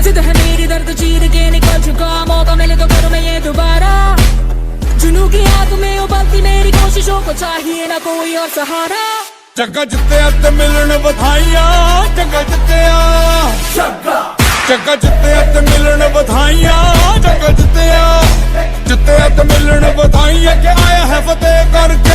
जिद है मेरी दर्द चीर के निकल चुका, मौका मिले तो करूं मैं ये दोबारा। जुनू की आग में उबलती मेरी कोशिशों को चाहिए ना कोई और सहारा। जग्गा जित्तिया ते मिलन बधाइयां, जग्गा जित्तिया, जग्गा जित्तिया ते मिलन बधाइयां, जग्गा जित्तिया, जित्तिया ते मिलन बधाइयां के आया है फतेह करके।